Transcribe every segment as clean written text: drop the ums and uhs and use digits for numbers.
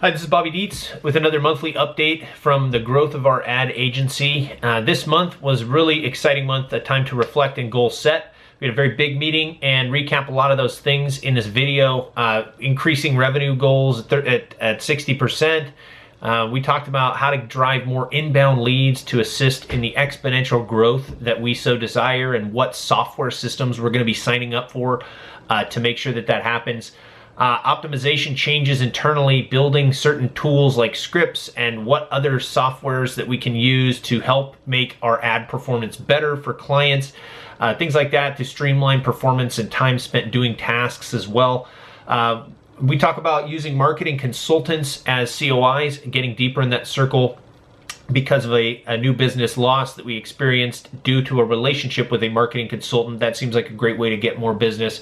Hi, this is Bobby Dietz with another monthly update from the growth of our ad agency. This month was a really exciting month, a time to reflect and goal set. We had a very big meeting and recap a lot of those things in this video. Increasing revenue goals at 60%. We talked about how to drive more inbound leads to assist in the exponential growth that we so desire and what software systems we're going to be signing up for to make sure that that happens. Optimization changes internally, building certain tools like scripts and what other softwares that we can use to help make our ad performance better for clients. Things like that to streamline performance and time spent doing tasks as well. We talk about using marketing consultants as COIs, getting deeper in that circle because of a new business loss that we experienced due to a relationship with a marketing consultant. That seems like a great way to get more business.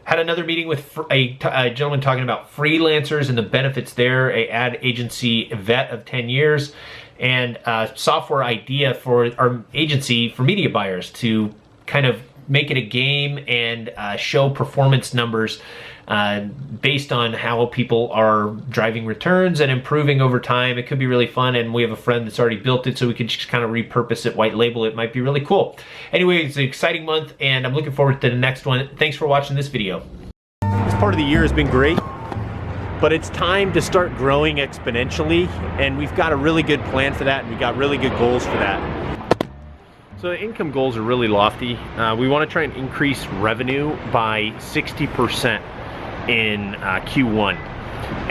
Had another meeting with a gentleman talking about freelancers and the benefits there, a ad agency vet of 10 years, and a software idea for our agency for media buyers to kind of make it a game and show performance numbers based on how people are driving returns and improving over time. It could be really fun, and we have a friend that's already built it, so we could just kind of repurpose it, white label it. Might be really cool. Anyway, it's an exciting month, and I'm looking forward to the next one. Thanks for watching this video. This part of the year has been great, but it's time to start growing exponentially, and we've got a really good plan for that, and we got really good goals for that. So the income goals are really lofty. We want to try and increase revenue by 60% in Q1.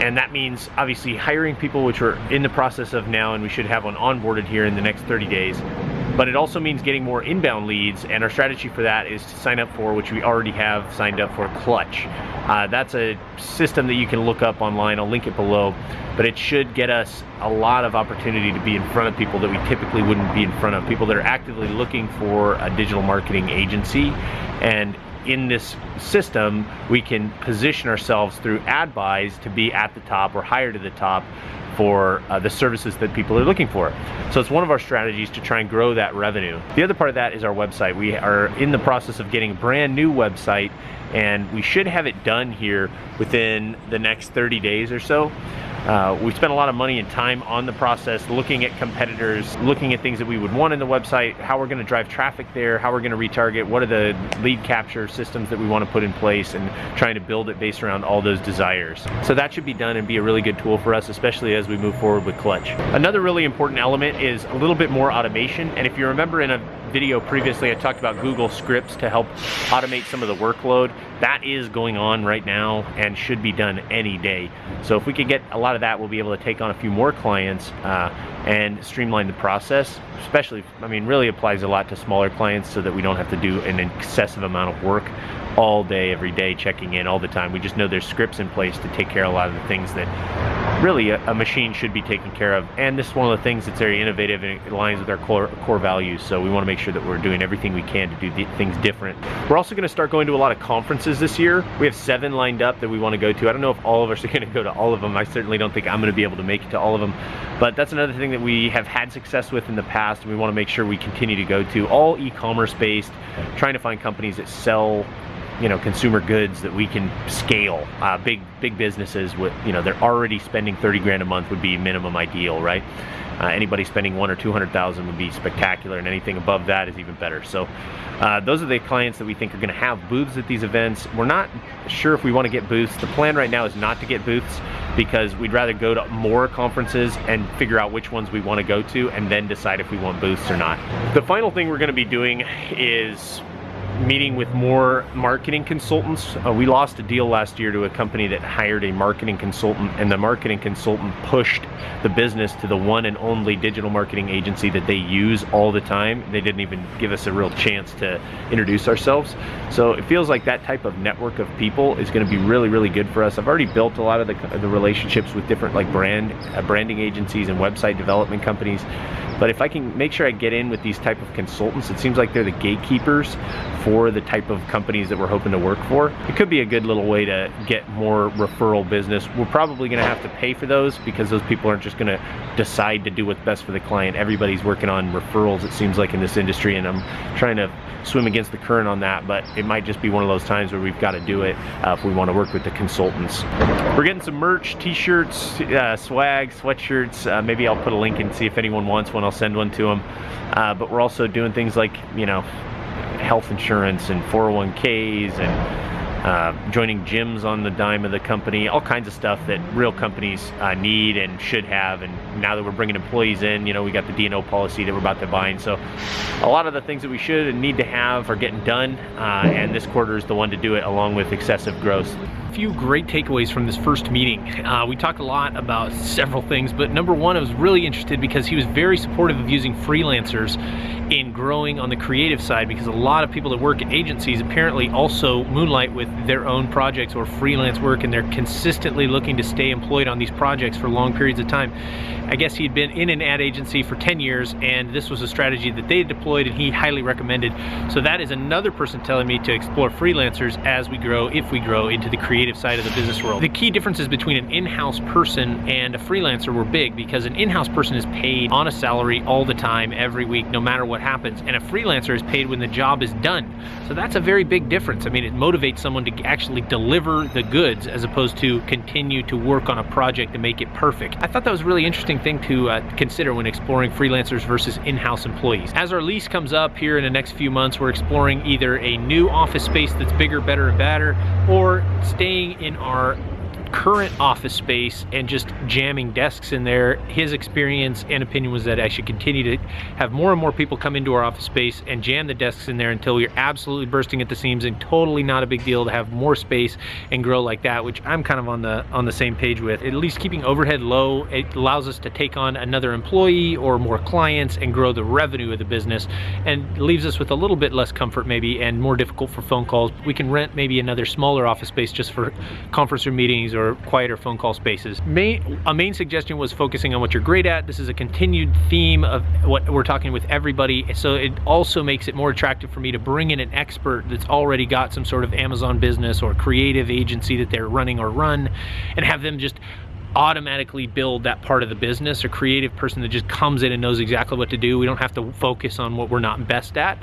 And that means obviously hiring people, which we're in the process of now, and we should have one onboarded here in the next 30 days. But it also means getting more inbound leads, and our strategy for that is to sign up for, which we already have signed up for, Clutch. That's a system that you can look up online. I'll link it below, but it should get us a lot of opportunity to be in front of people that we typically wouldn't be in front of, people that are actively looking for a digital marketing agency. And in this system, we can position ourselves through ad buys to be at the top or higher to the top for the services that people are looking for. So it's one of our strategies to try and grow that revenue. The other part of that is our website. We are in the process of getting a brand new website, and we should have it done here within the next 30 days or so. We spent a lot of money and time on the process, looking at competitors, looking at things that we would want in the website, how we're going to drive traffic there, how we're going to retarget, what are the lead capture systems that we want to put in place, and trying to build it based around all those desires. So that should be done and be a really good tool for us, especially as we move forward with Clutch. Another really important element is a little bit more automation. And if you remember in a video previously, I talked about Google Scripts to help automate some of the workload. That is going on right now and should be done any day. So if we could get a lot of that, we'll be able to take on a few more clients and streamline the process. Especially, I mean, really applies a lot to smaller clients so that we don't have to do an excessive amount of work all day, every day, checking in all the time. We just know there's scripts in place to take care of a lot of the things that really a machine should be taking care of. And this is one of the things that's very innovative, and it aligns with our core values. So we want to make sure that we're doing everything we can to do things different. We're also going to start going to a lot of conferences this year. We have 7 lined up that we want to go to. I don't know if all of us are going to go to all of them. I certainly don't think I'm going to be able to make it to all of them. But that's another thing that we have had success with in the past, and we want to make sure we continue to go to. All e-commerce based, trying to find companies that sell, you know, consumer goods that we can scale. Big businesses with, you know, they're already spending 30 grand a month would be minimum ideal, right? Anybody spending 100 or 200,000 would be spectacular, and anything above that is even better. So those are the clients that we think are going to have booths at these events. We're not sure if we want to get booths. The plan right now is not to get booths, because we'd rather go to more conferences and figure out which ones we want to go to and then decide if we want booths or not. The final thing we're going to be doing is meeting with more marketing consultants. We lost a deal last year to a company that hired a marketing consultant, and the marketing consultant pushed the business to the one and only digital marketing agency that they use all the time. They didn't even give us a real chance to introduce ourselves. So it feels like that type of network of people is going to be really, really good for us. I've already built a lot of the relationships with different like branding agencies and website development companies. But if I can make sure I get in with these type of consultants, it seems like they're the gatekeepers for the type of companies that we're hoping to work for. It could be a good little way to get more referral business. We're probably going to have to pay for those, because those people aren't just going to decide to do what's best for the client. Everybody's working on referrals, it seems like, in this industry, and I'm trying to swim against the current on that, but it might just be one of those times where we've got to do it if we want to work with the consultants. We're getting some merch, t-shirts, swag, sweatshirts. Maybe I'll put a link and see if anyone wants one. I'll send one to them. But we're also doing things like, you know, health insurance and 401ks and joining gyms on the dime of the company, all kinds of stuff that real companies need and should have. And now that we're bringing employees in, you know, we got the D&O policy that we're about to bind. So a lot of the things that we should and need to have are getting done, and this quarter is the one to do it, along with excessive growth. A few great takeaways from this first meeting. We talked a lot about several things, but number one, I was really interested because he was very supportive of using freelancers in growing on the creative side, because a lot of people that work at agencies apparently also moonlight with their own projects or freelance work, and they're consistently looking to stay employed on these projects for long periods of time. I guess he'd been in an ad agency for 10 years, and this was a strategy that they had deployed and he highly recommended. So that is another person telling me to explore freelancers as we grow, if we grow into the creative side of the business world. The key differences between an in-house person and a freelancer were big, because an in-house person is paid on a salary all the time, every week, no matter what happens, and a freelancer is paid when the job is done. So that's a very big difference. I mean, it motivates someone to actually deliver the goods as opposed to continue to work on a project to make it perfect. I thought that was a really interesting thing to consider when exploring freelancers versus in-house employees. As our lease comes up here in the next few months, we're exploring either a new office space that's bigger, better, and better, or staying in our current office space and just jamming desks in there. His experience and opinion was that I should continue to have more and more people come into our office space and jam the desks in there until we're absolutely bursting at the seams, and totally not a big deal to have more space and grow like that, which I'm kind of on the same page with. At least keeping overhead low, it allows us to take on another employee or more clients and grow the revenue of the business, and leaves us with a little bit less comfort maybe and more difficult for phone calls. We can rent maybe another smaller office space just for conference room meetings or quieter phone call spaces. A main suggestion was focusing on what you're great at. This is a continued theme of what we're talking with everybody, so it also makes it more attractive for me to bring in an expert that's already got some sort of Amazon business or creative agency that they're running or run, and have them just automatically build that part of the business. A creative person that just comes in and knows exactly what to do. We don't have to focus on what we're not best at,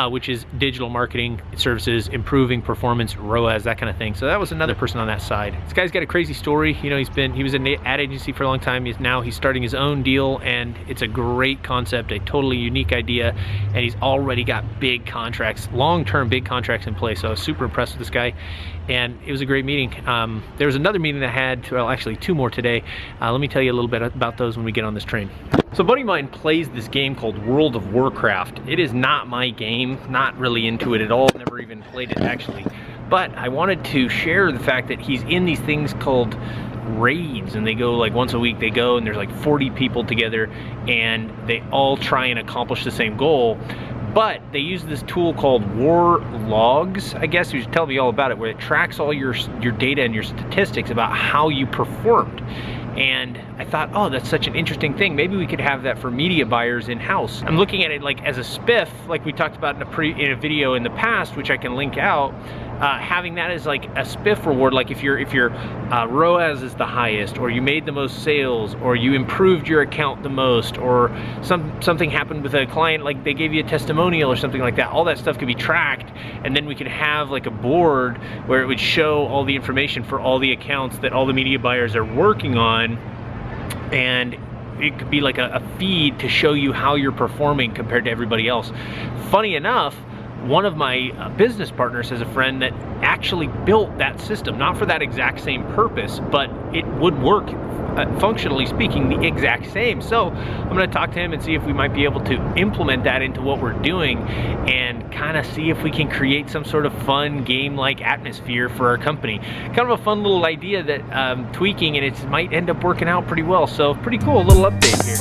which is digital marketing services, improving performance, ROAS, that kind of thing. So that was another person on that side. This guy's got a crazy story. You know, he was in an ad agency for a long time. He's starting his own deal, and it's a great concept, a totally unique idea, and he's already got big contracts, long-term big contracts in place. So I was super impressed with this guy, and it was a great meeting. There was another meeting that I had, well, actually two more today. Let me tell you a little bit about those when we get on this train. So a buddy of mine plays this game called World of Warcraft. It is not my game, not really into it at all, never even played it actually. But I wanted to share the fact that he's in these things called raids, and they go like once a week. They go and there's like 40 people together, and they all try and accomplish the same goal. But they use this tool called War Logs, I guess. You should tell me all about it, where it tracks all your data and your statistics about how you performed. And I thought, oh, that's such an interesting thing. Maybe we could have that for media buyers in-house. I'm looking at it like as a spiff, like we talked about in a video in the past, which I can link out. Having that as like a spiff reward, like if your ROAS is the highest, or you made the most sales, or you improved your account the most, or something happened with a client, like they gave you a testimonial or something like that, all that stuff could be tracked, and then we could have like a board where it would show all the information for all the accounts that all the media buyers are working on, and it could be like a feed to show you how you're performing compared to everybody else. Funny enough, one of my business partners has a friend that actually built that system, not for that exact same purpose, but it would work, functionally speaking, the exact same. So I'm going to talk to him and see if we might be able to implement that into what we're doing, and kind of see if we can create some sort of fun game-like atmosphere for our company. Kind of a fun little idea that tweaking, and it might end up working out pretty well. So pretty cool, little update here.